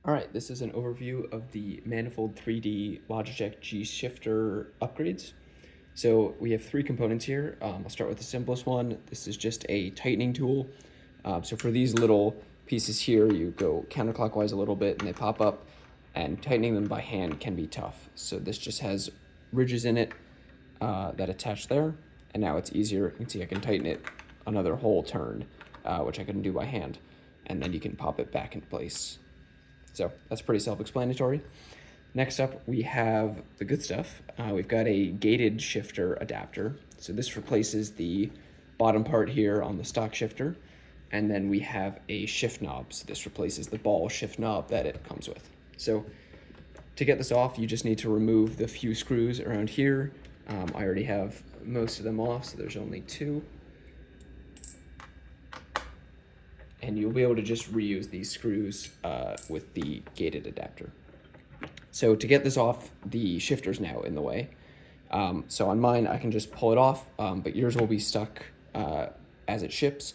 All right, this is an overview of the Manifold3D Logitech G shifter upgrades. So we have three components here. I'll start with the simplest one. This is just a tightening tool. So for these little pieces here, you go counterclockwise a little bit and they pop up, and tightening them by hand can be tough. So this just has ridges in it that attach there, and now it's easier. You can see I can tighten it another whole turn, which I couldn't do by hand, and then you can pop it back into place. So that's pretty self-explanatory. Next up, we have the good stuff. We've got a gated shifter adapter. So this replaces the bottom part here on the stock shifter. And then we have a shift knob. So this replaces the ball shift knob that it comes with. So to get this off, you just need to remove the few screws around here. I already have most of them off, so there's only two. And you'll be able to just reuse these screws with the gated adapter. So to get this off, the shifter's now in the way. So on mine, I can just pull it off, but yours will be stuck as it ships.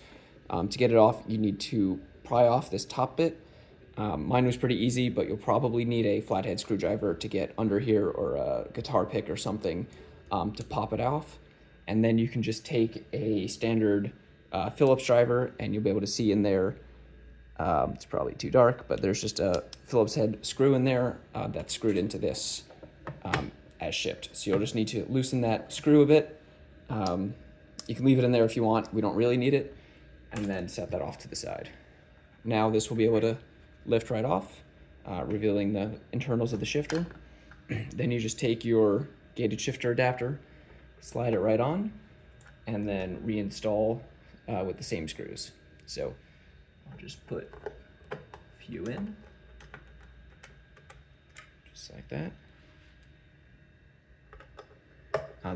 To get it off, you need to pry off this top bit. Mine was pretty easy, but you'll probably need a flathead screwdriver to get under here, or a guitar pick or something to pop it off. And then you can just take a standard Phillips driver, and you'll be able to see in there, it's probably too dark, but there's just a Phillips head screw in there that's screwed into this as shipped. So you'll just need to loosen that screw a bit. You can leave it in there if you want. We don't really need it. And then set that off to the side. Now this will be able to lift right off, revealing the internals of the shifter. Then you just take your gated shifter adapter, slide it right on, and then reinstall with the same screws. So I'll just put a few in, just like that.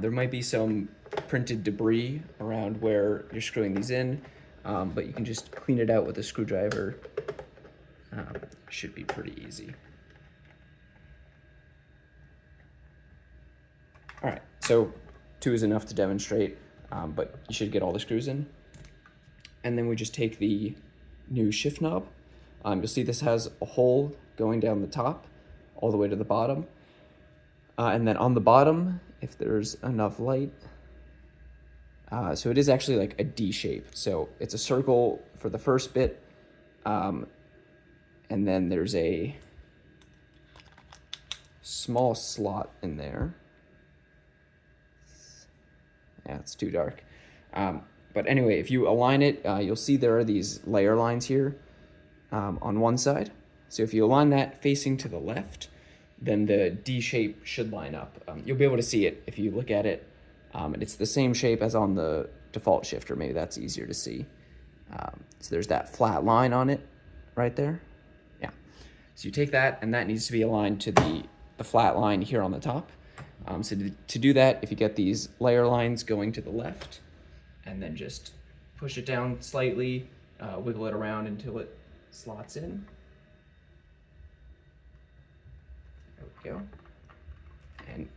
There might be some printed debris around where you're screwing these in, but you can just clean it out with a screwdriver. Should be pretty easy. All right, so 2 is enough to demonstrate, but you should get all the screws in. And then we just take the new shift knob. You'll see this has a hole going down the top all the way to the bottom. And then on the bottom, if there's enough light, so it is actually like a D shape. So it's a circle for the first bit, and then there's a small slot in there. Yeah, it's too dark. But anyway, if you align it, you'll see there are these layer lines here on one side. So if you align that facing to the left, then the D shape should line up. You'll be able to see it if you look at it. And it's the same shape as on the default shifter. Maybe that's easier to see. So there's that flat line on it right there. Yeah. So you take that, and that needs to be aligned to the flat line here on the top. So to do that, if you get these layer lines going to the left, and then just push it down slightly, wiggle it around until it slots in. There we go. And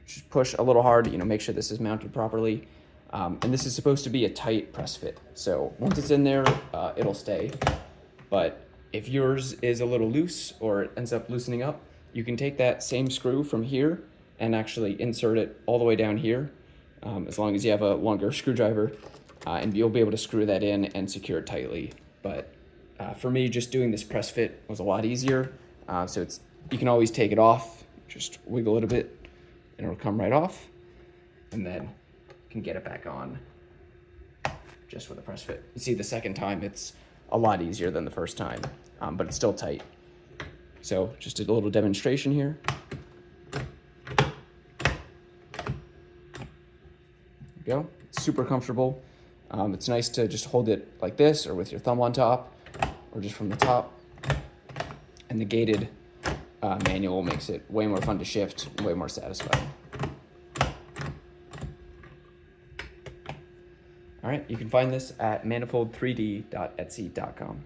just push a little hard, make sure this is mounted properly. And this is supposed to be a tight press fit. So once it's in there, it'll stay. But if yours is a little loose, or it ends up loosening up, you can take that same screw from here and actually insert it all the way down here, as long as you have a longer screwdriver, and you'll be able to screw that in and secure it tightly. But for me, just doing this press fit was a lot easier. So you can always take it off, just wiggle it a bit, and it'll come right off, and then you can get it back on just with a press fit. You see, the second time it's a lot easier than the first time, but it's still tight. So just a little demonstration here. Go. It's super comfortable. It's nice to just hold it like this, or with your thumb on top, or just from the top. And the gated manual makes it way more fun to shift, way more satisfying. All right, you can find this at manifold3d.etsy.com.